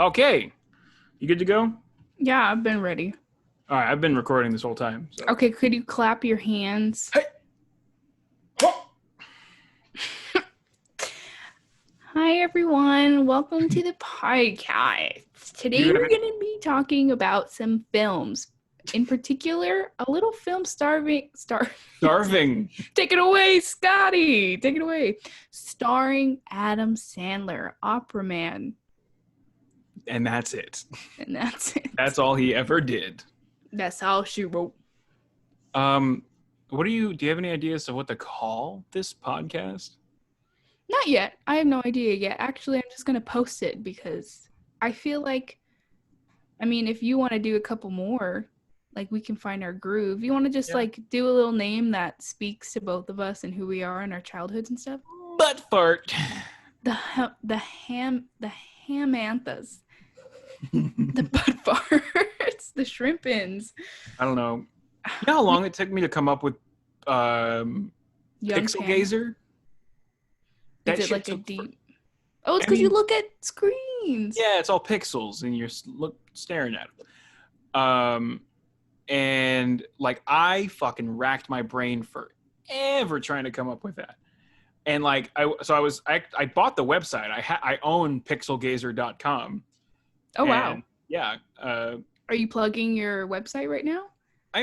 Okay. You good to go? Yeah, I've been ready. All right. I've been recording this whole time. So. Okay, could you clap your hands? Hey. Oh. Hi, everyone. Welcome to the podcast. Today, we're going to be talking about some films. In particular, a little film starving. Take it away, Scotty. Take it away. Starring Adam Sandler, Opera Man. And that's it. And that's it. That's all he ever did. That's all she wrote. Do you have any ideas of what to call this podcast? Not yet. I have no idea yet. Actually, I'm just going to post it because I feel like, if you want to do a couple more, we can find our groove. You want to just do a little name that speaks to both of us and who we are in our childhoods and stuff? Butt fart. The hamanthas. The butt farts. The shrimpins. I don't know. You know how long it took me to come up with Pixel Gazer? Is it like a deep... Oh, it's because you look at screens. Yeah, it's all pixels and you're staring at them. And I fucking racked my brain forever trying to come up with that. And I bought the website. I own pixelgazer.com. Oh, wow. Yeah. Are you plugging your website right now? I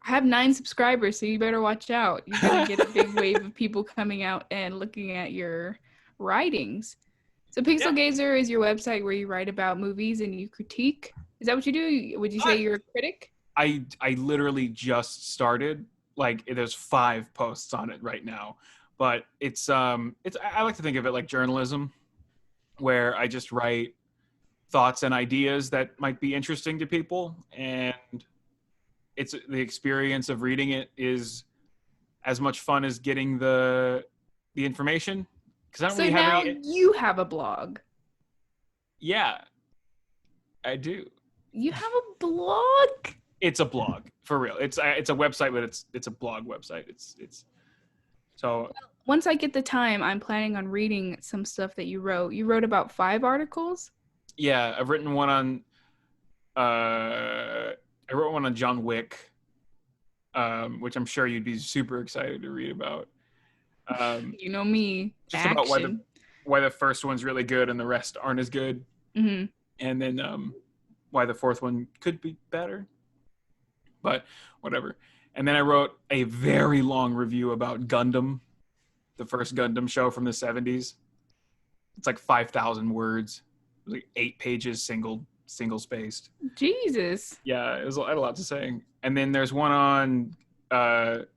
have 9 subscribers, so you better watch out. You're going to get a big wave of people coming out and looking at your writings. So Pixel Gazer is your website where you write about movies and you critique. Is that what you do? Would you say you're a critic? I literally just started. There's 5 posts on it right now. But it's I like to think of it like journalism, where I just write thoughts and ideas that might be interesting to people, and it's the experience of reading it is as much fun as getting the information. Because I don't really have any... you have a blog. Yeah, I do. You have a blog? It's a blog for real. It's a website, but it's a blog website. It's so. Once I get the time, I'm planning on reading some stuff that you wrote. You wrote about 5 articles? Yeah, I've written one on. I wrote one on John Wick, which I'm sure you'd be super excited to read about. You know me. Just about why the first one's really good and the rest aren't as good. Mm-hmm. And then why the 4th one could be better. But whatever. And then I wrote a very long review about Gundam, the first Gundam show from the 70s. It's 5,000 words. It was 8 pages, single spaced. Jesus. Yeah, I had a lot to say. And then there's one on The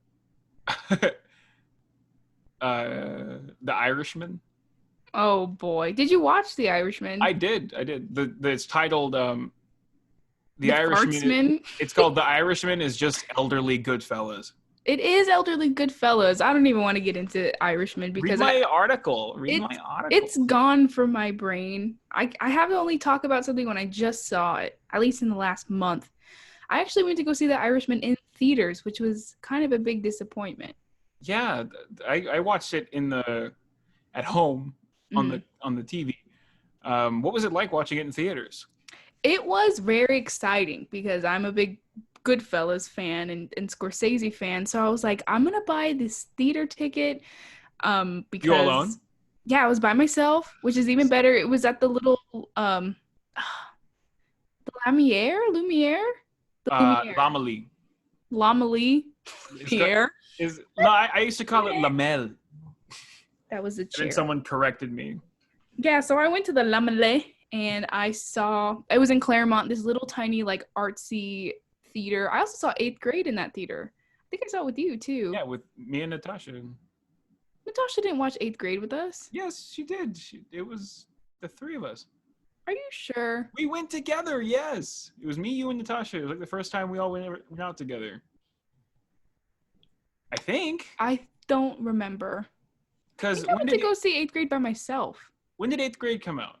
Irishman. Oh boy. Did you watch The Irishman? I did. It's titled The Irishman. It's called The Irishman is just elderly Goodfellas. It is elderly Goodfellas. I don't even want to get into Irishman because Read my article. It's gone from my brain. I have to only talk about something when I just saw it, at least in the last month. I actually went to go see The Irishman in theaters, which was kind of a big disappointment. Yeah, I watched it at home on the TV. What was it like watching it in theaters? It was very exciting because I'm a big Goodfellas fan and Scorsese fan, so I was like, I'm gonna buy this theater ticket because you alone? Yeah, I was by myself, which is even better. It was at the little the Lumiere. L'Amélie. I used to call it Lamel. That was a chair. And then someone corrected me. Yeah, so I went to the L'Amélie and I saw, it was in Claremont, this little tiny artsy theater. I also saw 8th Grade in that theater. I think I saw it with you too. Yeah, with me and Natasha. Natasha didn't watch 8th Grade with us? Yes, she did. It was the 3 of us. Are you sure? We went together, yes. It was me, you, and Natasha. It was the first time we all went out together. I think. I don't remember. Because I went to go see 8th Grade by myself. When did 8th Grade come out?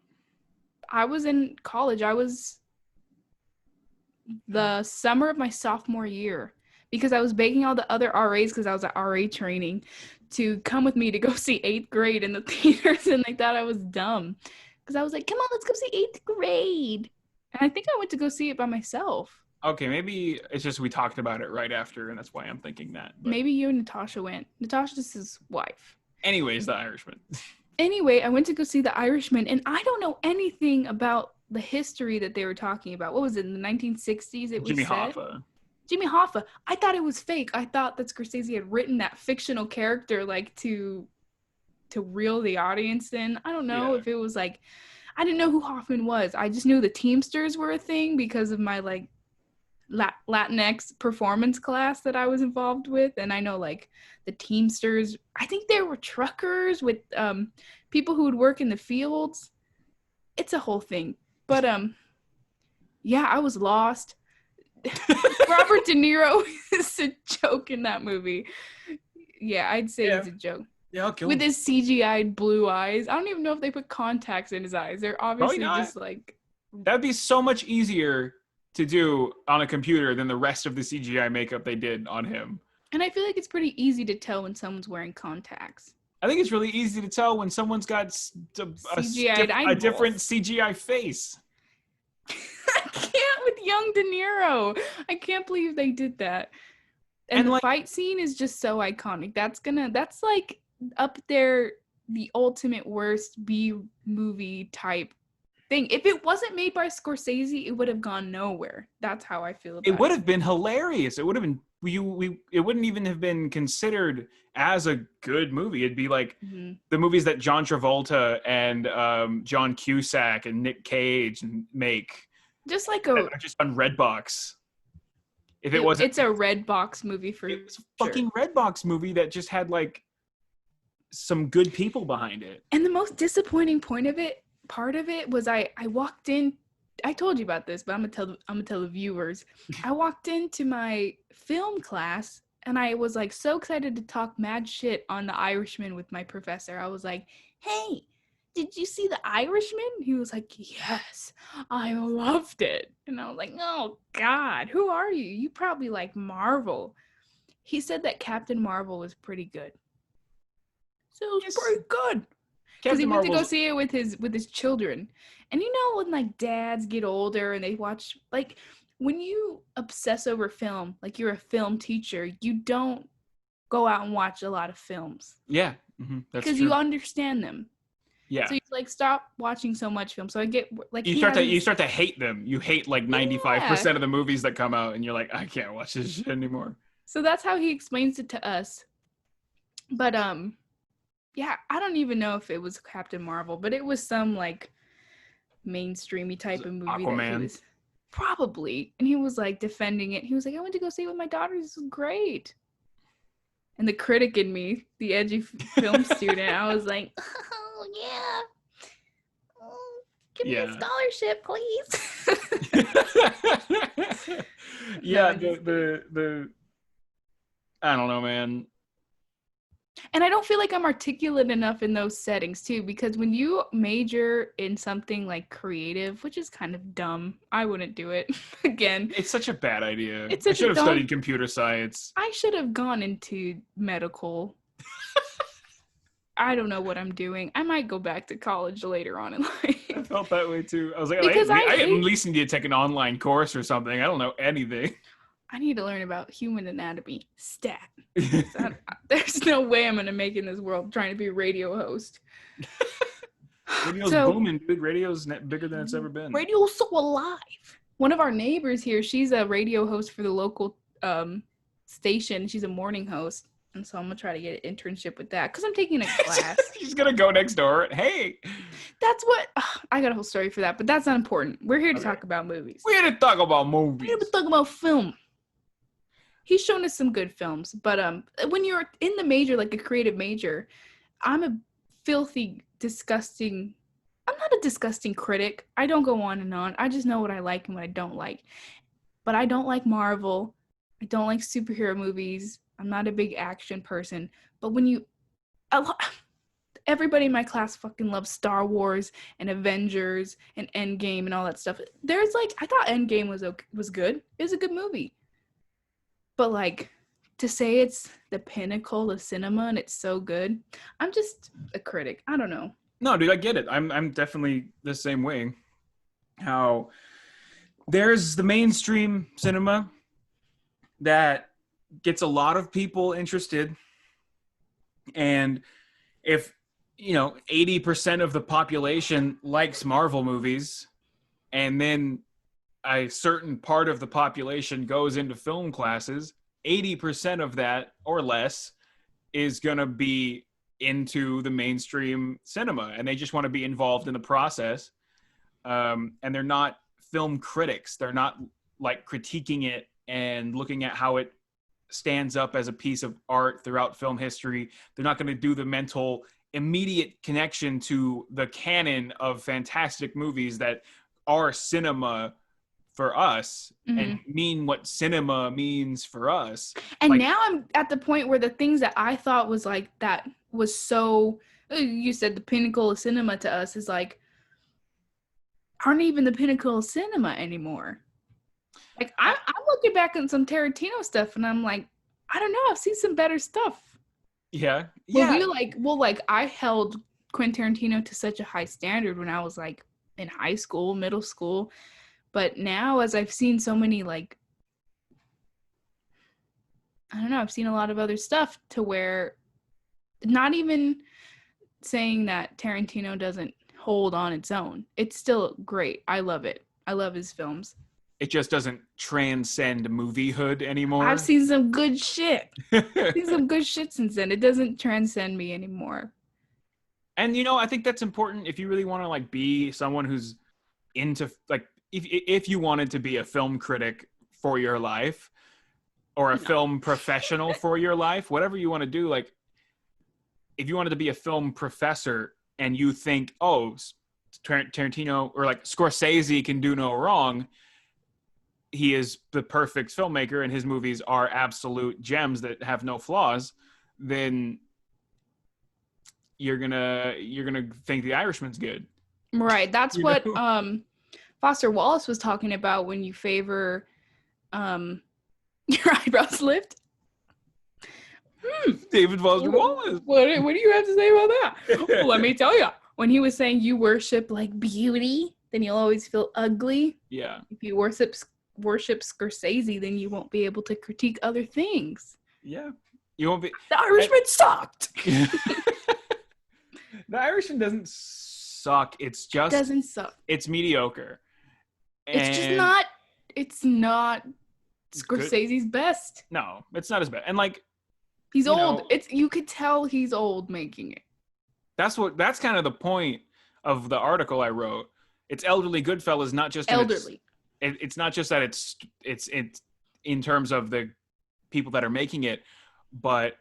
I was in college. I was the summer of my sophomore year because I was begging all the other RAs because I was at RA training to come with me to go see 8th Grade in the theaters, and they thought I was dumb. because I was like, come on, let's go see 8th grade. And I think I went to go see it by myself. Okay, maybe it's just we talked about it right after, and that's why I'm thinking that. But Maybe you and Natasha went. Natasha's his wife. anyways, The Irishman. Anyway, I went to go see The Irishman, and I don't know anything about the history that they were talking about. What was it, in the 1960s it was Jimmy set? Hoffa. Jimmy Hoffa. I thought it was fake. I thought that Scorsese had written that fictional character like to reel the audience in. I don't know if it was like, I didn't know who Hoffman was. I just knew the Teamsters were a thing because of my like Latinx performance class that I was involved with, and I know like the Teamsters, I think there were truckers with people who would work in the fields. It's a whole thing. But yeah, I was lost. Robert De Niro is a joke in that movie. Yeah, I'd say he's a joke. Yeah, I'll kill with him. his CGI'd blue eyes. I don't even know if they put contacts in his eyes. They're obviously just like... That'd be so much easier to do on a computer than the rest of the CGI makeup they did on him. And I feel like it's pretty easy to tell when someone's wearing contacts. I think it's really easy to tell when someone's got a different CGI face. I can't with young De Niro. I can't believe they did that. And the fight scene is just so iconic. That's like up there, the ultimate worst B-movie type thing. If it wasn't made by Scorsese, it would have gone nowhere. That's how I feel about it. It would have been hilarious. It would have been it wouldn't even have been considered as a good movie. It'd be like the movies that John Travolta and John Cusack and Nick Cage make. Just like just on Redbox. If it wasn't, it's a Redbox movie for it was a fucking Redbox movie that just had like some good people behind it. And the most disappointing part of it was I walked in. I told you about this, but I'm gonna tell the viewers. I walked into my film class and I was like so excited to talk mad shit on The Irishman with my professor. I was like, "Hey, did you see The Irishman?" He was like, "Yes, I loved it." And I was like, "Oh God, who are you? You probably like Marvel." He said that Captain Marvel was pretty good. So it was pretty good. Because he went to go see it with his children. And you know when like dads get older and they watch, like when you obsess over film, like you're a film teacher, you don't go out and watch a lot of films. Yeah. Because you understand them. Yeah. So you like stop watching so much film. So I get like you start to hate them. You hate like 95% of the movies that come out and you're like, I can't watch this shit anymore. So that's how he explains it to us. But yeah, I don't even know if it was Captain Marvel, but it was some like mainstreamy type of movie. Aquaman. That he was probably, and he was like defending it. He was like, I went to go see it with my daughter. This was great. And the critic in me, the edgy film student, I was like, oh yeah, give me a scholarship, please. Yeah, the I don't know, man. And I don't feel like I'm articulate enough in those settings too, because when you major in something like creative, which is kind of dumb, I wouldn't do it again. It's such a bad idea. I should have studied computer science. I should have gone into medical. I don't know what I'm doing. I might go back to college later on in life. I felt that way too. I was like, I at least need to take an online course or something. I don't know anything. I need to learn about human anatomy, stat. There's no way I'm going to make it in this world trying to be a radio host. Radio's booming, dude. Radio's bigger than it's ever been. Radio's so alive. One of our neighbors here, she's a radio host for the local station. She's a morning host. And so I'm going to try to get an internship with that because I'm taking a class. She's going to go next door. Hey. That's what... I got a whole story for that, but that's not important. We're here to talk about movies. We're here to talk about movies. We're here to talk about film. He's shown us some good films, but when you're in the major, like a creative major, I'm a filthy, disgusting... I'm not a disgusting critic. I don't go on and on. I just know what I like and what I don't like. But I don't like Marvel. I don't like superhero movies. I'm not a big action person. But when you... Everybody in my class fucking loves Star Wars and Avengers and Endgame and all that stuff. There's like... I thought Endgame was good. It was a good movie. But like, to say it's the pinnacle of cinema and it's so good, I'm just a critic. I don't know. No, dude, I get it. I'm definitely the same way. How there's the mainstream cinema that gets a lot of people interested, and if 80% of the population likes Marvel movies, and then a certain part of the population goes into film classes, 80% of that or less is going to be into the mainstream cinema, and they just want to be involved in the process. And they're not film critics. They're not like critiquing it and looking at how it stands up as a piece of art throughout film history. They're not going to do the mental immediate connection to the canon of fantastic movies that are cinema for us, and mean what cinema means for us. And like, now I'm at the point where the things that I thought was like, that was so, you said the pinnacle of cinema to us, is like, aren't even the pinnacle of cinema anymore. Like, I'm looking back on some Tarantino stuff, and I'm like, I don't know, I've seen some better stuff. Yeah. I held Quentin Tarantino to such a high standard when I was like in high school, middle school. But now, as I've seen so many, like, I don't know, I've seen a lot of other stuff to where, not even saying that Tarantino doesn't hold on its own. It's still great. I love it. I love his films. It just doesn't transcend moviehood anymore. I've seen some good shit. I've seen some good shit since then. It doesn't transcend me anymore. And, I think that's important if you really want to, like, be someone who's into, like, if you wanted to be a film critic for your life, or a film professional for your life, whatever you want to do, like, if you wanted to be a film professor and you think, oh, Tarantino or like Scorsese can do no wrong, he is the perfect filmmaker and his movies are absolute gems that have no flaws, then you're gonna think The Irishman's good. Right. That's what Foster Wallace was talking about when you favor your eyebrows lift. David Foster Wallace. What do you have to say about that? Well, let me tell you. When he was saying you worship like beauty, then you'll always feel ugly. Yeah. If you worship Scorsese, then you won't be able to critique other things. Yeah. You won't be. The Irishman sucked. The Irishman doesn't suck. It's just doesn't suck. It's mediocre. It's not Scorsese's best. No, it's not his best. And like, he's old. You could tell he's old making it. That's kind of the point of the article I wrote. It's elderly Goodfellas, not just elderly. It's not just that it's in terms of the people that are making it, but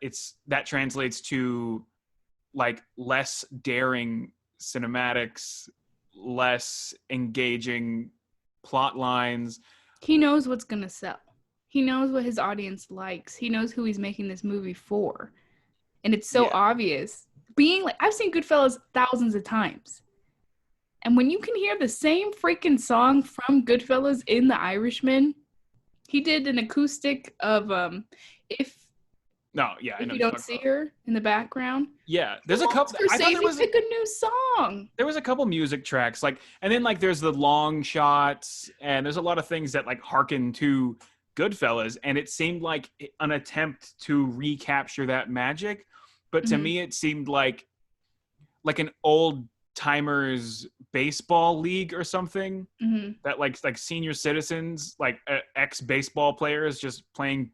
that translates to like less daring cinematics, less engaging plot lines. He knows what's gonna sell. He knows what his audience likes. He knows who he's making this movie for. And it's so obvious. Being like, I've seen Goodfellas thousands of times. And when you can hear the same freaking song from Goodfellas in The Irishman, he did an acoustic of If You Don't See Her in the background. Yeah, there's a couple. I thought there was a new song. There was a couple music tracks, like, and then like there's the long shots, and there's a lot of things that like harken to Goodfellas, and it seemed like an attempt to recapture that magic, but to me it seemed like an old timers baseball league or something, that like senior citizens, like ex baseball players just playing.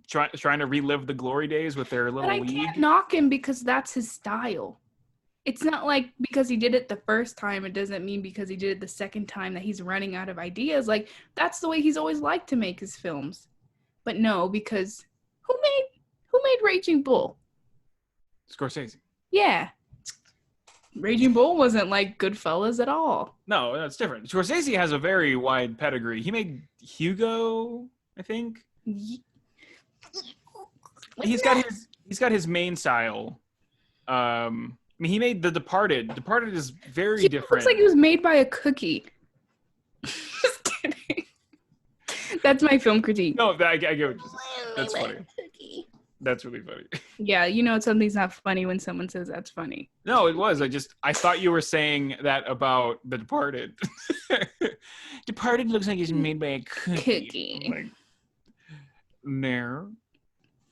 Trying to relive the glory days with their little league. But I can't knock him because that's his style. It's not like because he did it the first time, it doesn't mean because he did it the second time that he's running out of ideas. Like, that's the way he's always liked to make his films. But no, because who made Raging Bull? Scorsese. Yeah. Raging Bull wasn't like Goodfellas at all. No, that's different. Scorsese has a very wide pedigree. He made Hugo, I think. He's got his main style. I mean, he made The Departed. Departed is very different. Looks like it was made by a cookie. Just kidding. That's my film critique. No, I get what you're saying. That's funny. That's really funny. Yeah, you know something's not funny when someone says that's funny. No, it was. I thought you were saying that about The Departed. Departed looks like it's made by a cookie. I'm like, no.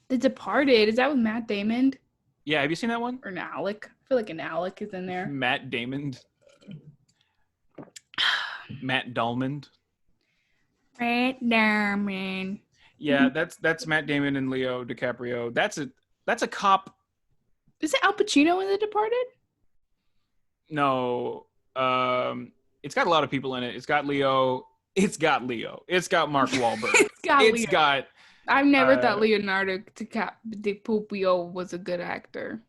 The Departed, is that with Matt Damon? Yeah, have you seen that one? Or an Alec? I feel like an Alec is in there. Matt Damon. Matt Dalmond. Matt Damon. Yeah, that's Matt Damon and Leo DiCaprio. That's a cop. Is it Al Pacino in The Departed? No. It's got a lot of people in it. It's got Leo. It's got Mark Wahlberg. It's got I've never thought Leonardo DiCaprio was a good actor.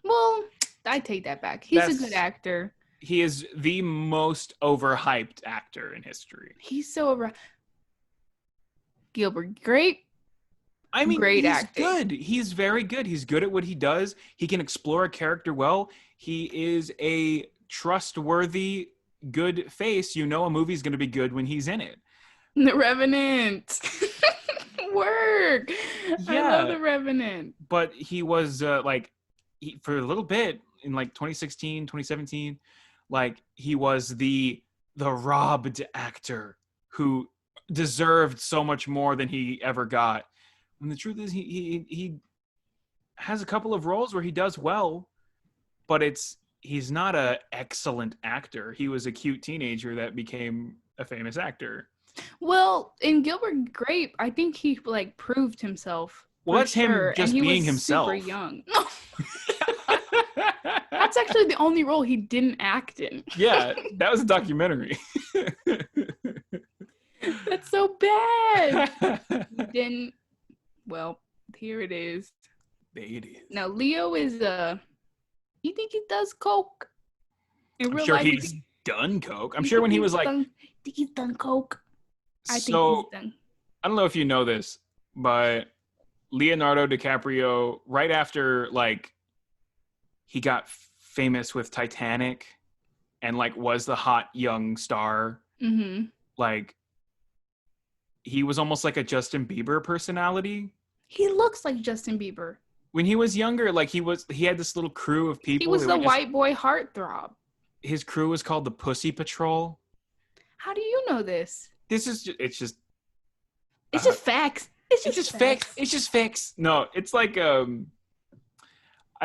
Well, I take that back. He's a good actor. He is the most overhyped actor in history. He's so over. Gilbert Grape. I mean, great he's acting. good. He's very good. He's good at what he does. He can explore a character well. He is a trustworthy, good face. You know a movie's going to be good when he's in it. The Revenant. Work. Yeah. I love The Revenant. But he was for a little bit in like 2016, 2017, like he was the robbed actor who deserved so much more than he ever got. And the truth is he has a couple of roles where he does well, but he's not an excellent actor. He was a cute teenager that became a famous actor. Well, in Gilbert Grape, I think he like proved himself. Well, that's him just being himself. Super young. That's actually the only role he didn't act in. Yeah, that was a documentary. That's so bad. He didn't. Well, here it is. There it is. Now, Leo is you think he does coke? I'm sure he's done coke. I'm sure when he was like... He's done coke. I think he's done. I don't know if you know this, but Leonardo DiCaprio, right after, like, he got famous with Titanic and, like, was the hot young star, like, he was almost like a Justin Bieber personality. He looks like Justin Bieber. When he was younger, like, he had this little crew of people. He was the white boy heartthrob. His crew was called the Pussy Patrol. How do you know this? It's just facts. It's just facts. It's just facts. No, it's like I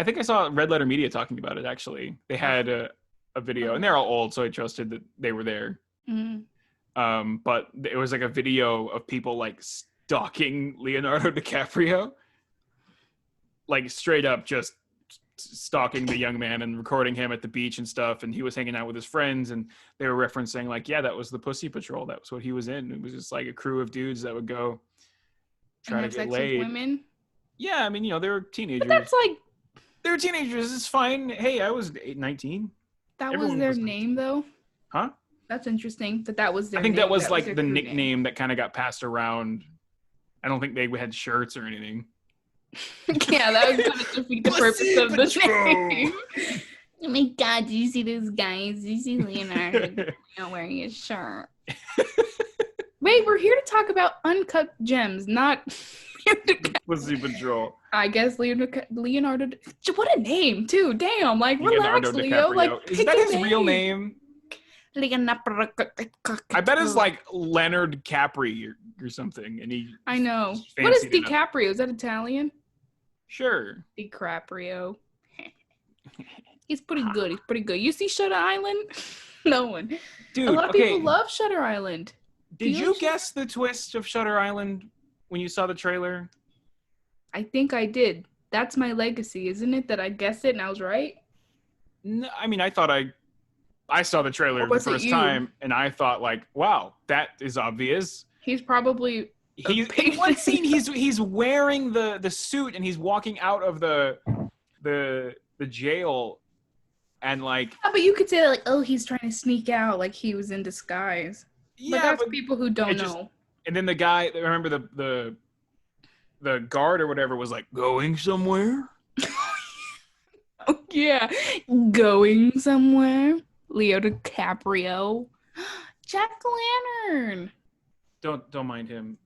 think I saw Red Letter Media talking about it. Actually, they had a video, and they're all old, so I trusted that they were there. Mm-hmm. But it was like a video of people like stalking Leonardo DiCaprio, like straight up just stalking the young man and recording him at the beach and stuff. And he was hanging out with his friends, and they were referencing like, yeah, that was the Pussy Patrol. That was what he was in. It was just like a crew of dudes that would go try to get laid. With women? Yeah, I mean, you know, they were teenagers. But that's like... They were teenagers. It's fine. Hey, I was 19. That was their name, though? Huh? That's interesting that was their name. I think that was like the nickname that kind of got passed around. I don't think they had shirts or anything. Yeah, that was going to defeat the purpose of the name. Oh my God, did you see those guys? Did you see Leonardo not wearing his shirt? Wait, we're here to talk about Uncut Gems, not... Pussy Patrol. I guess Leonardo... What a name, too. Damn, like, relax, Leo. Like, is that his real name? I bet it's like Leonard Capri or something. And he... I know. What is DiCaprio? Is that Italian? Sure. DiCaprio. He's pretty good. You see Shutter Island? No one. Dude, a lot of people love Shutter Island. Did you guess the twist of Shutter Island when you saw the trailer? I think I did. That's my legacy, isn't it? That I guessed it and I was right? No, I mean, I thought I saw the trailer the first time and I thought like, wow, that is obvious. He's probably... in one scene, he's wearing the suit and he's walking out of the jail and like... Yeah, but you could say like, oh, he's trying to sneak out like he was in disguise. Yeah, but that's people who don't know. And then the guy, remember the guard or whatever was like, going somewhere? Oh, yeah. Going somewhere. Leo DiCaprio. Jack Lantern. Don't mind him.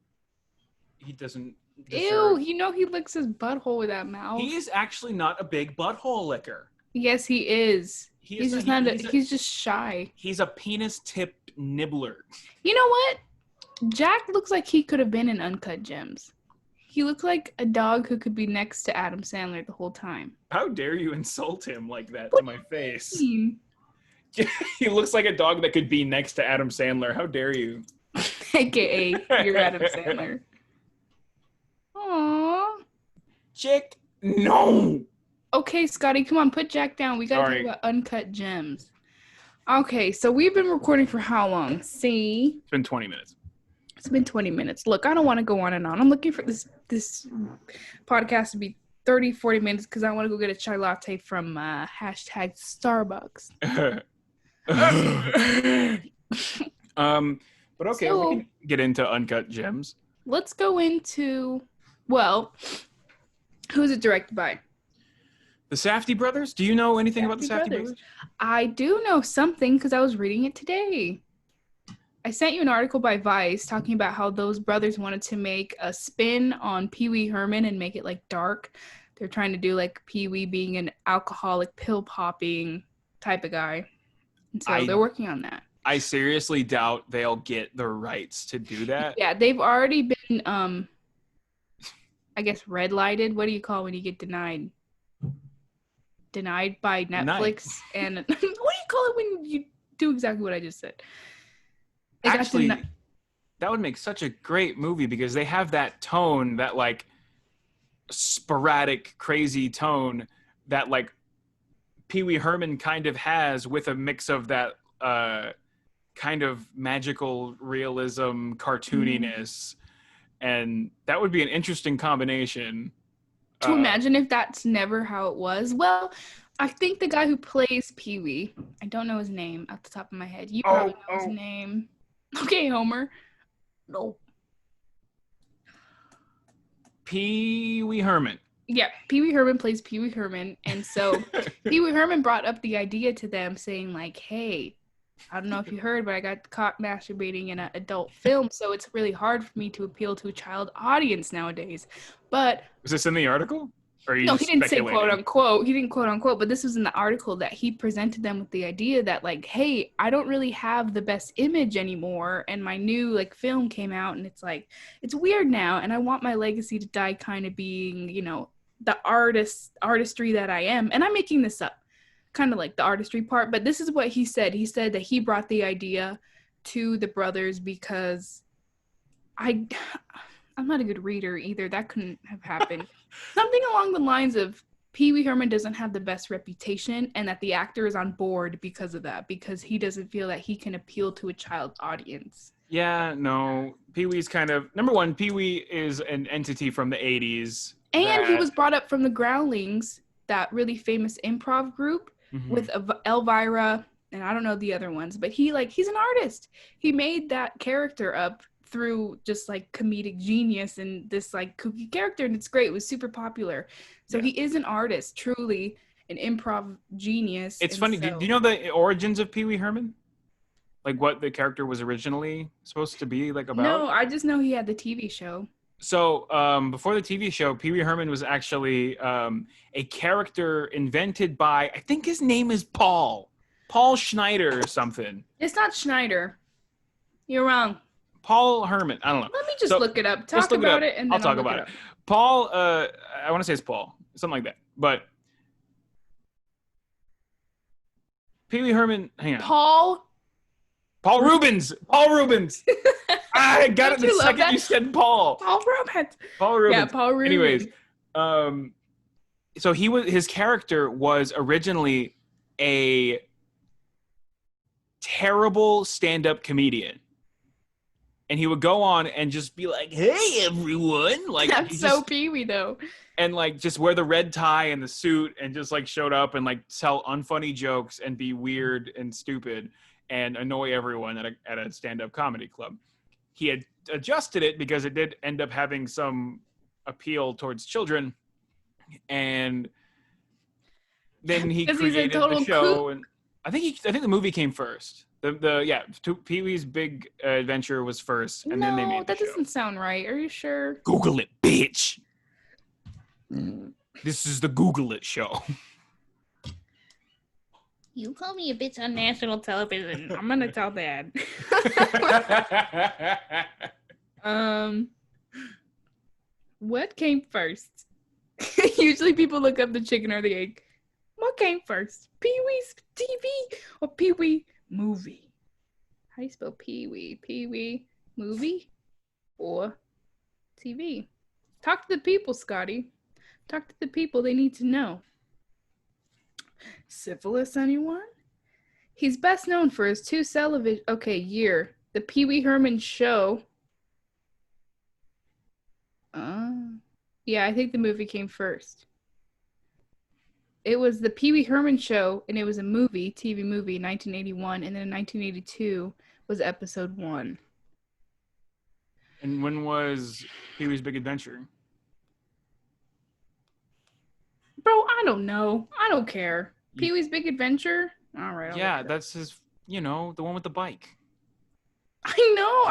He doesn't Ew, deserves. he licks his butthole with that mouth. He is actually not a big butthole licker. Yes, he is. He He's is just not. He's just shy. He's a penis-tipped nibbler. You know what? Jack looks like he could have been in Uncut Gems. He looks like a dog who could be next to Adam Sandler the whole time. How dare you insult him like that What to my face? Mean? He looks like a dog that could be next to Adam Sandler. How dare you? AKA, you're Adam Sandler. Aww. Chick, no. Okay, Scotty, come on, put Jack down. We gotta talk about Uncut Gems. Okay, so we've been recording for how long? See? It's been 20 minutes. It's been 20 minutes. Look, I don't want to go on and on. I'm looking for this podcast to be 30, 40 minutes because I want to go get a chai latte from hashtag Starbucks. But okay, so, we can get into Uncut Gems. Let's go into, well, who's it directed by? The Safdie brothers? Do you know anything about the Safdie brothers? I do know something because I was reading it today. I sent you an article by Vice talking about how those brothers wanted to make a spin on Pee Wee Herman and make it like dark. They're trying to do like Pee Wee being an alcoholic, pill popping type of guy. And so they're working on that. I seriously doubt they'll get the rights to do that. Yeah, they've already been, I guess, red lighted. What do you call it when you get denied? Denied by Netflix. And what do you call it when you do exactly what I just said? Actually, that would make such a great movie because they have that tone, that like sporadic, crazy tone that like Pee Wee Herman kind of has, with a mix of that kind of magical realism, cartooniness, and that would be an interesting combination. To imagine if that's never how it was. Well, I think the guy who plays Pee Wee, I don't know his name off the top of my head. You probably know his name. Okay, Homer. No. Pee Wee Herman. Yeah, Pee Wee Herman plays Pee Wee Herman. And so Pee Wee Herman brought up the idea to them saying like, hey, I don't know if you heard, but I got caught masturbating in an adult film, so it's really hard for me to appeal to a child audience nowadays. But was this in the article? Or no, he didn't say quote unquote. He didn't quote unquote, but this was in the article that he presented them with the idea that like, hey, I don't really have the best image anymore, and my new like film came out, and it's like it's weird now, and I want my legacy to die kind of being, you know, the artistry that I am. And I'm making this up, kind of like the artistry part, but this is what he said. He said that he brought the idea to the brothers because I'm not a good reader either. That couldn't have happened. Something along the lines of Pee Wee Herman doesn't have the best reputation and that the actor is on board because of that, because he doesn't feel that he can appeal to a child audience. Yeah, no. Pee Wee's kind of, number one, Pee Wee is an entity from the 80s. And he was brought up from the Groundlings, that really famous improv group with Elvira, and I don't know the other ones, but he's an artist. He made that character up through just like comedic genius and this like kooky character, and it's great. It was super popular. So he is an artist, truly an improv genius. It's funny. Do you know the origins of Pee Wee Herman? Like what the character was originally supposed to be like about? No, I just know he had the TV show. So before the TV show, Pee Wee Herman was actually a character invented by, I think his name is Paul Schneider or something. It's not Schneider. You're wrong. Paul Herman. I don't know. Let me just look it up. Talk about it, and then I'll talk about it. Paul, I want to say it's Paul, something like that. But Pee Wee Herman, hang on. Paul Rubens. I got it the second you said Paul. Paul Rubens. Yeah, Paul Rubens. Anyways, so his character was originally a terrible stand-up comedian. And he would go on and just be like, "Hey, everyone!" Like that's so Pee Wee though. And like just wear the red tie and the suit and just like showed up and like tell unfunny jokes and be weird and stupid and annoy everyone at a stand-up comedy club. He had adjusted it because it did end up having some appeal towards children, and then he created the show. And I think the movie came first. Pee-wee's Big Adventure was first, and then they No, made the that show. doesn't sound right. Are you sure? Google it, bitch. This is the Google It show. You call me a bitch on national television. I'm gonna tell Dad. What came first? Usually people look up the chicken or the egg. What came first? Pee-wee's TV or Pee-wee movie? How do you spell Pee-wee? Pee-wee movie or TV? Talk to the people, Scotty. Talk to the people. They need to know. Syphilis, anyone? He's best known for his two television... Okay, year. The Pee Wee Herman Show. Yeah, I think the movie came first. It was the Pee Wee Herman Show, and it was a movie, TV movie, 1981, and then in 1982 was episode 1. And when was Pee-wee's Big Adventure? Bro, I don't know. I don't care. Pee-wee's Big Adventure? All right. Yeah, that's his, the one with the bike. I know.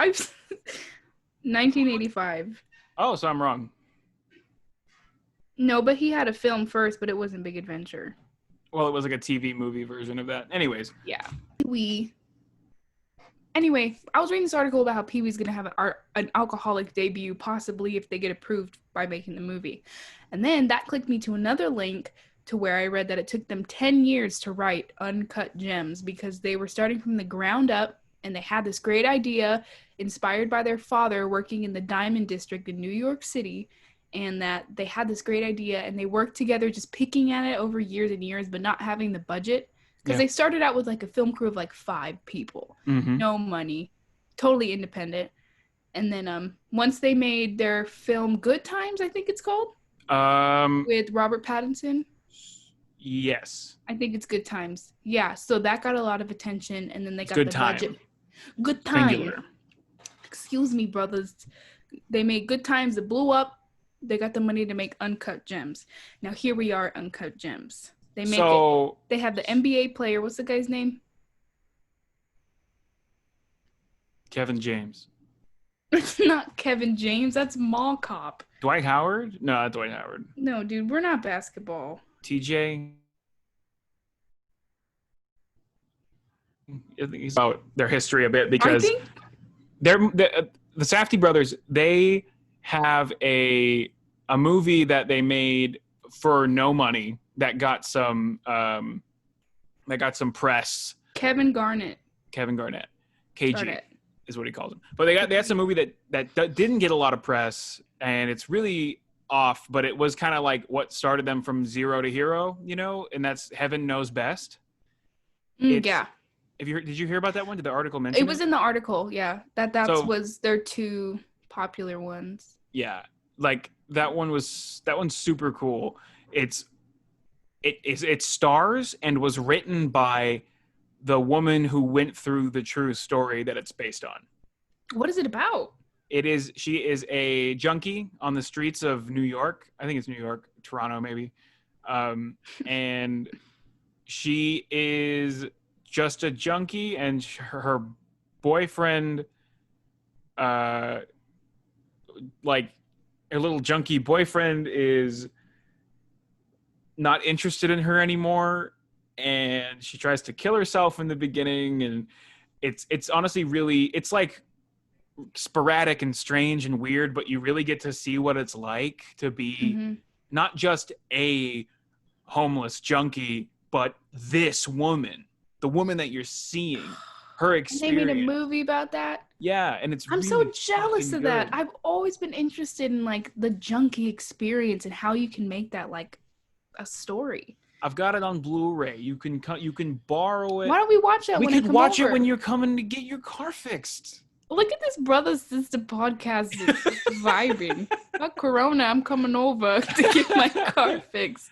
1985. Oh, so I'm wrong. No, but he had a film first, but it wasn't Big Adventure. Well, it was like a TV movie version of that. Anyways. Yeah. Anyway, I was reading this article about how Pee-wee's going to have an alcoholic debut, possibly if they get approved by making the movie. And then that clicked me to another link to where I read that it took them 10 years to write Uncut Gems because they were starting from the ground up and they had this great idea inspired by their father working in the Diamond District in New York City, and that they had this great idea and they worked together just picking at it over years and years but not having the budget. Because they started out with like a film crew of like 5 people, no money, totally independent. And then once they made their film Good Times, I think it's called, with Robert Pattinson. Yes. I think it's Good Times. Yeah, so that got a lot of attention, and then they got Good the time. budget. Good Time. Singular. Excuse me, brothers. They made Good Times. It blew up. They got the money to make Uncut Gems. Now here we are, Uncut Gems. They make it. They have the NBA player. What's the guy's name? Kevin James. It's not Kevin James. That's Mall Cop. Dwight Howard? No, not Dwight Howard. No, dude, we're not basketball. TJ. I think he's about their history a bit because the Safdie brothers, they have a movie that they made for no money that got some press. Kevin Garnett. KG Garnett is what he calls him. But they had some movie that didn't get a lot of press, and it's really off, but it was kind of like what started them from zero to hero, and that's Heaven Knows Best. Yeah. Did you hear about that one? Did the article mention it? It was in the article, yeah. That was their 2 popular ones. Yeah. Like that one's super cool. It stars and was written by the woman who went through the true story that it's based on. What is it about? She is a junkie on the streets of New York. I think it's New York, Toronto maybe. And she is just a junkie, and her boyfriend, like her little junkie boyfriend, is not interested in her anymore, and she tries to kill herself in the beginning, and it's honestly really, it's like sporadic and strange and weird, but you really get to see what it's like to be not just a homeless junkie, but this woman, the woman that you're seeing, her experience. They made a movie about that? Yeah, and I'm really so jealous of that. I've always been interested in like the junkie experience and how you can make that like a story. I've got it on Blu-ray. You can borrow it. Why don't we watch it? We could watch it when you're coming to get your car fixed. Look at this brother sister podcast vibing. Not Corona, I'm coming over to get my car fixed.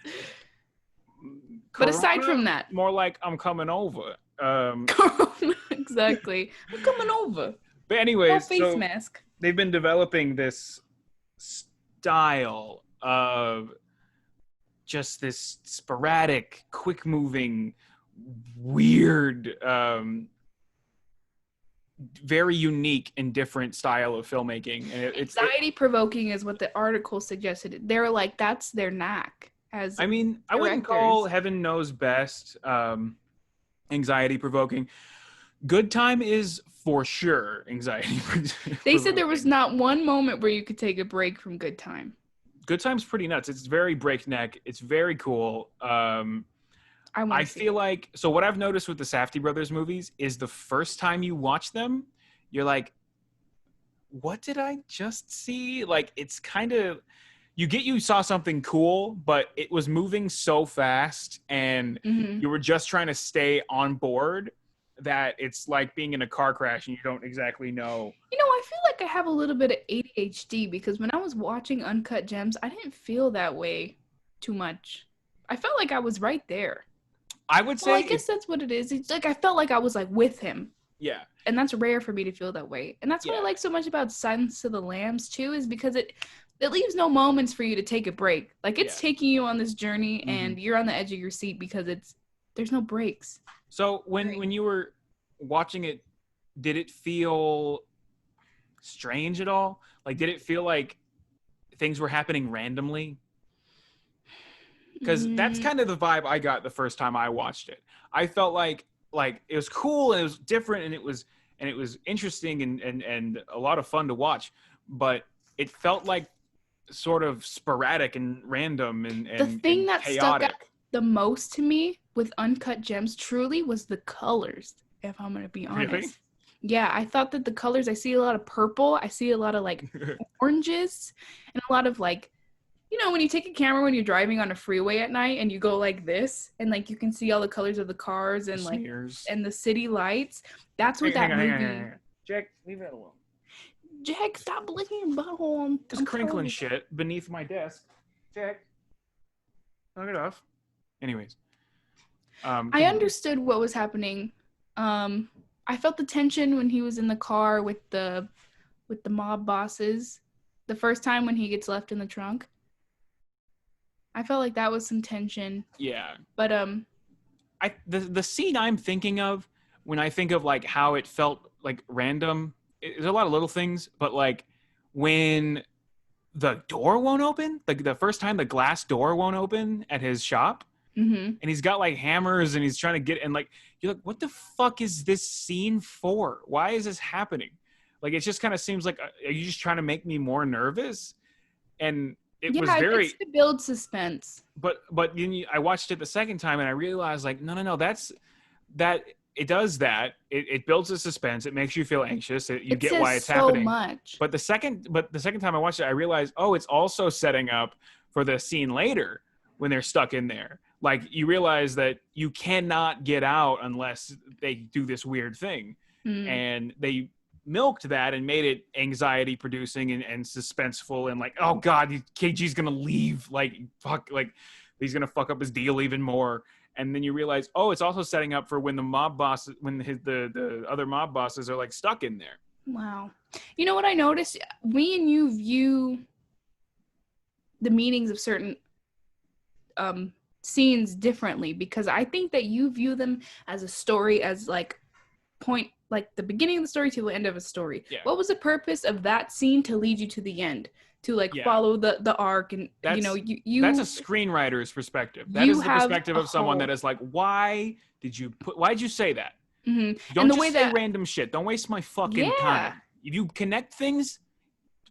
But aside from that, more like I'm coming over. Corona, exactly. I'm coming over. But anyways, no face mask. They've been developing this style of just this sporadic, quick-moving, weird very unique and different style of filmmaking. And anxiety provoking is what the article suggested. They're like, that's their knack as I mean, I wouldn't call Heaven Knows Best anxiety provoking. Good Time is for sure anxiety provoking. They said there was not one moment where you could take a break from Good Time. Good Time's pretty nuts. It's very breakneck. It's very cool. I feel like, so what I've noticed with the Safdie brothers movies is the first time you watch them, you're like, what did I just see? Like, it's kind of, you saw something cool, but it was moving so fast and you were just trying to stay on board that it's like being in a car crash and you don't exactly know. You know, I feel like I have a little bit of ADHD because when I was watching Uncut Gems, I didn't feel that way too much. I felt like I was right there. I would say, I guess that's what it is. It's like I felt like I was like with him. Yeah. And that's rare for me to feel that way. And that's what I like so much about Silence of the Lambs too, is because it leaves no moments for you to take a break. Like it's taking you on this journey and you're on the edge of your seat because there's no breaks. So when you were watching it, did it feel strange at all? Like, did it feel like things were happening randomly? Because that's kind of the vibe I got the first time I watched it. I felt like it was cool and it was different and it was interesting and a lot of fun to watch, but it felt like sort of sporadic and random and the thing that chaotic. Stuck out the most to me with Uncut Gems truly was the colors, if I'm going to be honest. Really? Yeah, I thought that the colors, I see a lot of purple, I see a lot of like oranges and a lot of like, you know, when you take a camera when you're driving on a freeway at night and you go like this and like you can see all the colors of the cars and like and the city lights. That's what that movie. Hang on. Jack, leave that alone. Jack, stop licking your butthole. Just crinkling shit beneath my desk. Jack, knock it off. Anyways, I understood what was happening. I felt the tension when he was in the car with the mob bosses. The first time when he gets left in the trunk. I felt like that was some tension. Yeah. But the scene I'm thinking of when I think of like how it felt like random, there's a lot of little things, but like when the door won't open, like the first time the glass door won't open at his shop, and he's got like hammers and he's trying to get, and like you're like, what the fuck is this scene for? Why is this happening? Like it just kind of seems like, are you just trying to make me more nervous? And it was very it's to build suspense. But I watched it the second time and I realized like no, that's that it does that. It builds a suspense. It makes you feel anxious. You get why it's happening. Much. But the second time I watched it, I realized, oh, it's also setting up for the scene later when they're stuck in there. Like you realize that you cannot get out unless they do this weird thing, and they milked that and made it anxiety producing and suspenseful and like, oh god, KG's gonna leave, like fuck, like he's gonna fuck up his deal even more. And then you realize, oh, it's also setting up for when the mob boss, when the other mob bosses are like stuck in there. Wow. You know what I noticed? Me and you view the meanings of certain scenes differently, because I think that you view them as a story, as like like the beginning of the story to the end of a story. Yeah. What was the purpose of that scene to lead you to the end? To like follow the arc, and you know, you that's a screenwriter's perspective. That is the perspective of someone that is like, why'd you say that? Don't just say random shit. Don't waste my fucking time. If you connect things,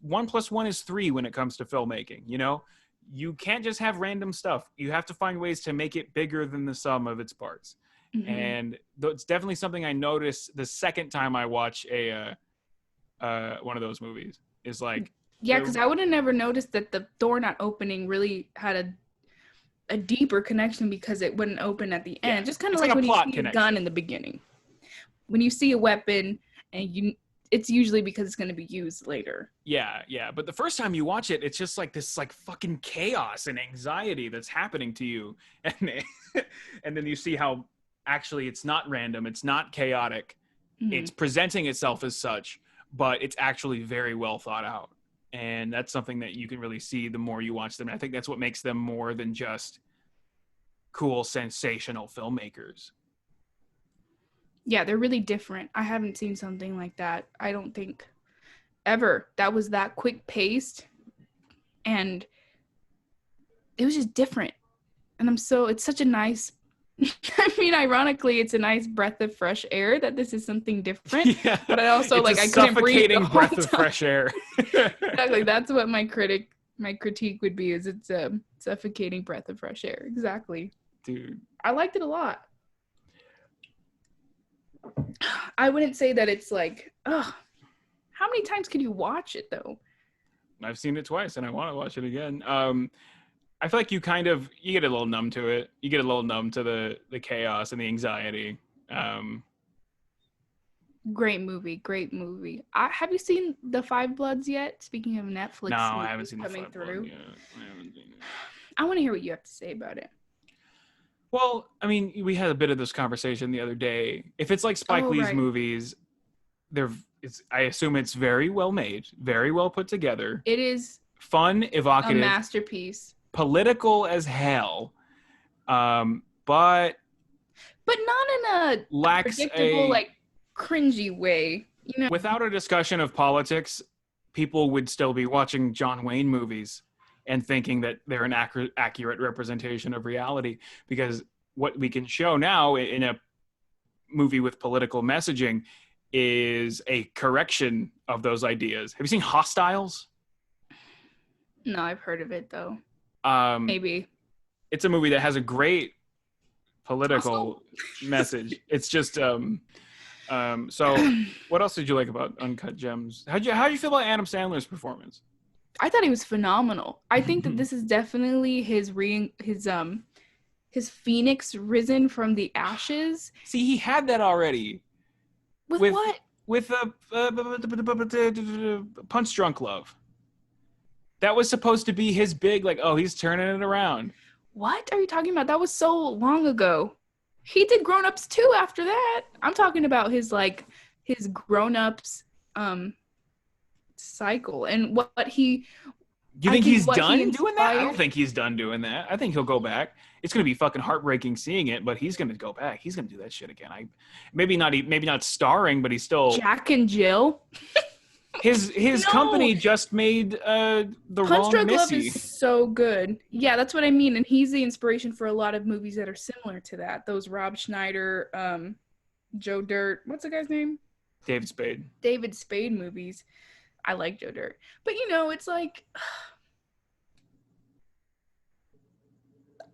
1 + 1 is 3 when it comes to filmmaking. You know, you can't just have random stuff. You have to find ways to make it bigger than the sum of its parts. And it's definitely something I noticed the second time I watch one of those movies. Is like, yeah, because I would have never noticed that the door not opening really had a deeper connection, because it wouldn't open at the end. Just kind of like when you see a gun in the beginning. When you see a weapon and it's usually because it's going to be used later. Yeah. But the first time you watch it, it's just like this like fucking chaos and anxiety that's happening to you. And then you see how actually it's not random. It's not chaotic. It's presenting itself as such, but it's actually very well thought out. And that's something that you can really see the more you watch them. And I think that's what makes them more than just cool, sensational filmmakers. Yeah, they're really different. I haven't seen something like that. I don't think ever. That was that quick paced, and it was just different. And it's such a nice, I mean, ironically, it's a nice breath of fresh air that this is something different. Yeah. But I also It's a I couldn't breathe the suffocating whole breath of time. fresh air. Exactly. That's what my critique would be, is it's a suffocating breath of fresh air. Exactly. Dude. I liked it a lot. I wouldn't say that it's like, ugh. How many times can you watch it though? I've seen it twice and I want to watch it again. I feel like you get a little numb to it. You get a little numb to the chaos and the anxiety. Great movie. Have you seen The Five Bloods yet? Speaking of Netflix, No, I haven't seen coming The Five through. Bloods yet. I haven't seen it. I want to hear what you have to say about it. Well, I mean, we had a bit of this conversation the other day. If it's like Spike Lee's movies, I assume it's very well made, very well put together. It is fun, evocative, a masterpiece. Political as hell, but not in a lacks predictable, cringy way. You know, without a discussion of politics, people would still be watching John Wayne movies and thinking that they're an accurate representation of reality, because what we can show now in a movie with political messaging is a correction of those ideas. Have you seen Hostiles? No, I've heard of it though. Maybe. It's a movie that has a great political message. It's just so what else did you like about Uncut Gems? How do you feel about Adam Sandler's performance? I thought he was phenomenal. I think that this is definitely his phoenix risen from the ashes. See, he had that already. With what? With Punch Drunk Love. That was supposed to be his big, he's turning it around. What are you talking about? That was so long ago. He did Grown Ups too after that. I'm talking about his Grown Ups cycle and what he. You think he's done doing that? I don't think he's done doing that. I think he'll go back. It's going to be fucking heartbreaking seeing it, but he's going to go back. He's going to do that shit again. Maybe not starring, but he's still Jack and Jill. His company just made the Punch wrong Drunk Love Missy. is so good. Yeah, that's what I mean. And he's the inspiration for a lot of movies that are similar to that. Those Rob Schneider, Joe Dirt. What's the guy's name? David Spade. David Spade movies. I like Joe Dirt. But it's like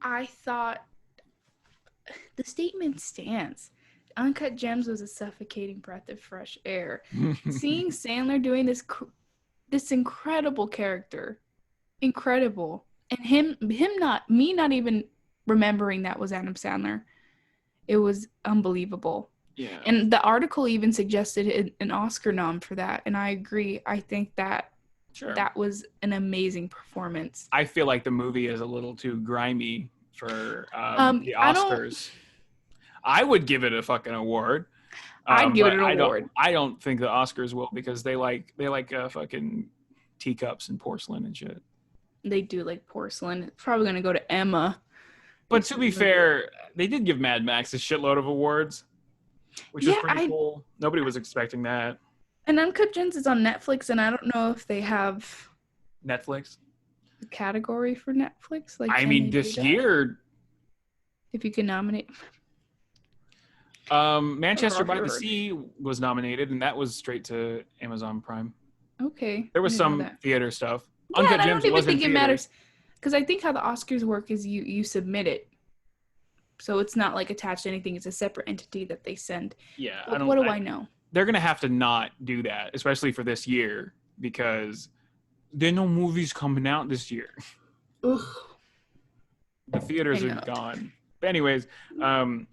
I thought the statement stands. Uncut Gems was a suffocating breath of fresh air. Seeing Sandler doing this incredible character, incredible, and not even remembering that was Adam Sandler, it was unbelievable. Yeah. And the article even suggested an Oscar nom for that, and I agree. I think that that was an amazing performance. I feel like the movie is a little too grimy for the Oscars. I would give it a fucking award. I'd give it an award. I don't think the Oscars will, because they like fucking teacups and porcelain and shit. They do like porcelain. It's probably gonna go to Emma. But to be fair, they did give Mad Max a shitload of awards, which is pretty cool. Nobody was expecting that. And Uncut Gems is on Netflix, and I don't know if they have Netflix a category for Netflix. This year, if you can nominate. Manchester by the Sea was nominated, and that was straight to Amazon Prime. Okay. There was some theater stuff. Yeah, Uncut Gems, I don't even think it matters, because I think how the Oscars work is you submit it, so it's not attached to anything. It's a separate entity that they send. Yeah. What do I know? They're gonna have to not do that, especially for this year, because there are no movies coming out this year. Ugh. The theaters are gone. But anyways, Adam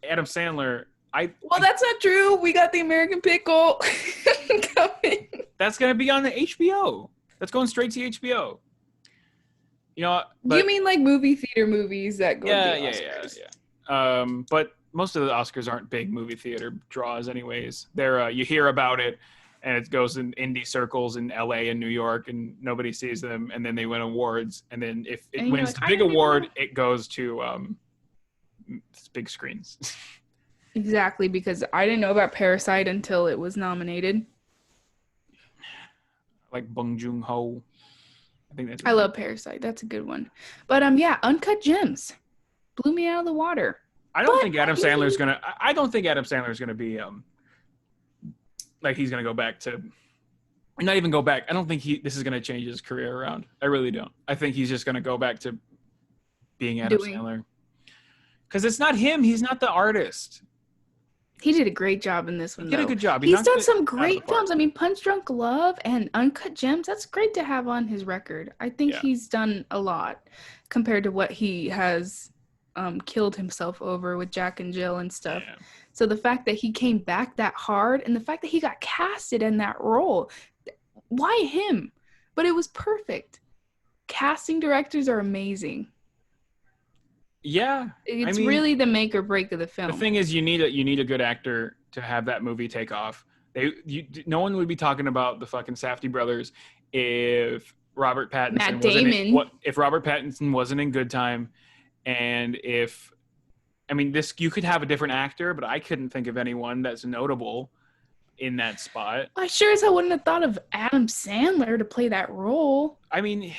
Sandler. That's not true. We got The American Pickle coming. That's gonna be on the HBO. That's going straight to HBO. You mean movie theater movies that go to the Oscars? Yeah. But most of the Oscars aren't big movie theater draws, anyways. They're you hear about it, and it goes in indie circles in LA and New York, and nobody sees them, and then they win awards, and then if it wins the big award, it goes to big screens. Exactly, because I didn't know about Parasite until it was nominated. Like Bong Joon-ho. I think that's I his name. love Parasite. That's a good one. But yeah, Uncut Gems blew me out of the water. I But don't think Adam I Sandler's mean, gonna. I don't think Adam Sandler's gonna be like he's gonna go back to. Not even go back. I don't think this is gonna change his career around. I really don't. I think he's just gonna go back to being Adam doing. Sandler because it's not him. He's not the artist. He did a great job in this He one, did a though. good job. He He's knocked done it some out of the great park. films. I mean, Punch Drunk Love and Uncut Gems, that's great to have on his record. I think Yeah. he's done a lot compared to what he has killed himself over with Jack and Jill and stuff. Yeah. So the fact that he came back that hard and the fact that he got casted in that role, why him? But it was perfect. Casting directors are amazing. Yeah. I It's mean, really the make or break of the the film. thing is, you need a good actor to have that movie take off. No one would be talking about the fucking Safdie brothers if Robert Pattinson Matt wasn't Damon. if Robert Pattinson wasn't in Good Time, and if I mean this you could have a different actor, but I couldn't think of anyone that's notable in that spot. I sure as hell wouldn't have thought of Adam Sandler to play that role. I mean,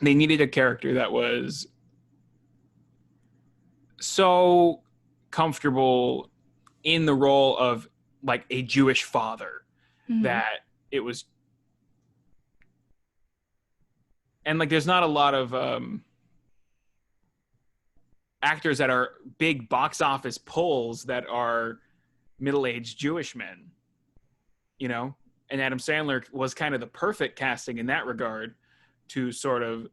they needed a character that was so comfortable in the role of like a Jewish father that it was, and like there's not a lot of actors that are big box office pulls that are middle-aged Jewish men, you know, and Adam Sandler was kind of the perfect casting in that regard to sort of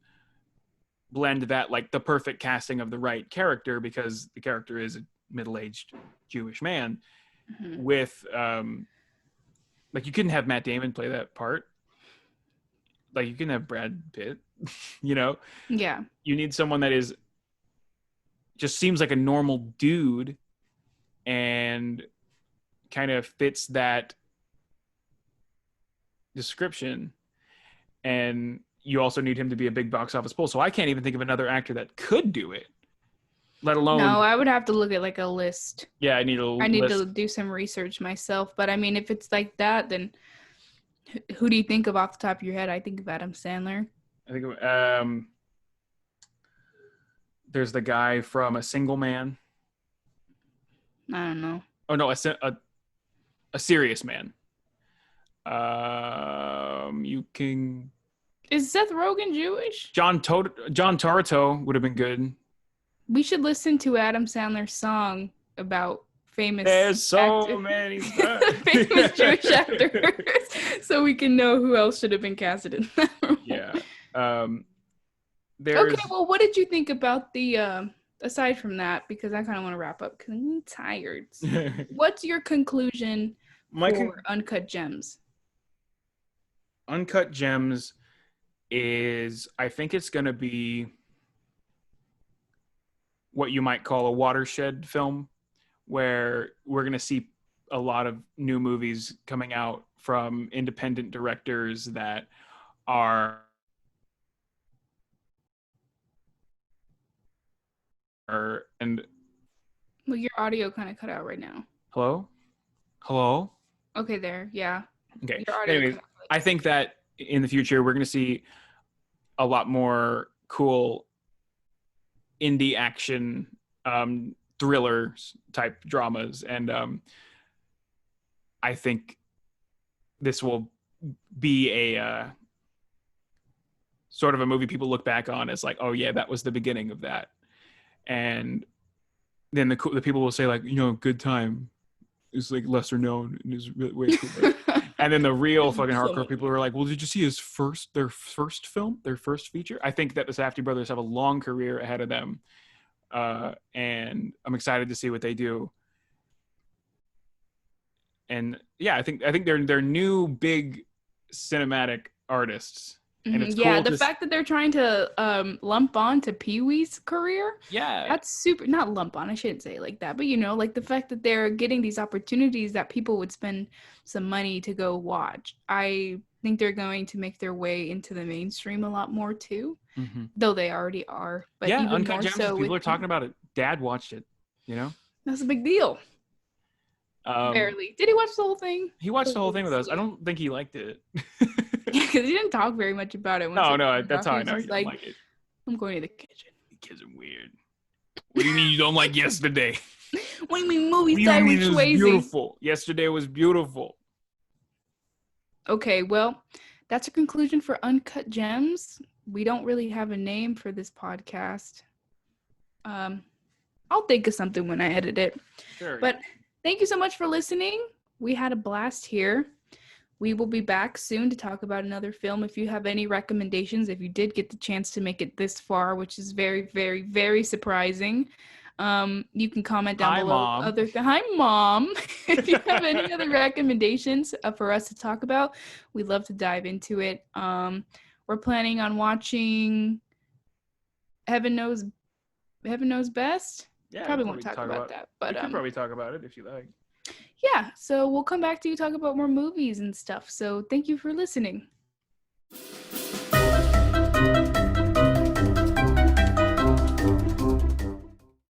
blend that, like the perfect casting of the right character, because the character is a middle-aged Jewish man with like you couldn't have Matt Damon play that part. Like you can have Brad Pitt, you know? Yeah. You need someone that is just seems like a normal dude and kind of fits that description. And you also need him to be a big box office pull. So I can't even think of another actor that could do it, let alone. No, I would have to look at like a list. Yeah, I need to do some research myself. But I mean, if it's like that, then who do you think of off the top of your head? I think of Adam Sandler. I think there's the guy from A Single Man. I don't know. Oh no, a Serious Man. You can. Is Seth Rogen Jewish? John Turturro would have been good. We should listen to Adam Sandler's song about famous. There's so many famous Jewish actors, so we can know who else should have been casted in that role. Yeah. Okay, well, what did you think about the aside from that? Because I kind of want to wrap up because I'm tired. What's your conclusion for Uncut Gems? Uncut Gems is, I think it's going to be what you might call a watershed film, where we're going to see a lot of new movies coming out from independent directors that are and well, your audio kind of cut out right now. Hello. Okay, there. Yeah. Okay. Your audio Anyways, I think that in the future we're going to see a lot more cool indie action thrillers type dramas, and I think this will be a sort of a movie people look back on as like, oh yeah, that was the beginning of that. And then the people will say like, you know, Good Time is like lesser known and is really way cooler. And then the real fucking hardcore people are like, well, did you see their first film, their first feature? I think that the Safdie brothers have a long career ahead of them. And I'm excited to see what they do. And yeah, I think they're new big cinematic artists. And it's yeah, cool the fact that they're trying to lump on to Pee-wee's career, that's super. Not lump on, I shouldn't say it like that, but you know, like the fact that they're getting these opportunities that people would spend some money to go watch. I think they're going to make their way into the mainstream a lot more too, though they already are. But yeah, even Uncut more Gems, so, people are talking about it. Dad watched it, you know. That's a big deal. Barely. Did he watch the whole thing? He watched the whole thing with us. I don't think he liked it. Yeah, because he didn't talk very much about it. No, that's how I know he didn't like it. I'm going to the kitchen. The kids are weird. What do you mean you don't like Yesterday? What do you mean movie star with Swayze? It was beautiful. Yesterday was beautiful. Okay, well, that's a conclusion for Uncut Gems. We don't really have a name for this podcast. I'll think of something when I edit it. Sure. But thank you so much for listening. We had a blast here. We will be back soon to talk about another film. If you have any recommendations, if you did get the chance to make it this far, which is very, very, very surprising, you can comment down below. Mom. Hi, Mom. If you have any other recommendations for us to talk about, we'd love to dive into it. We're planning on watching Heaven Knows Best. Yeah, probably won't talk about that, but we can probably talk about it if you like. Yeah, so we'll come back to you talk about more movies and stuff. So thank you for listening.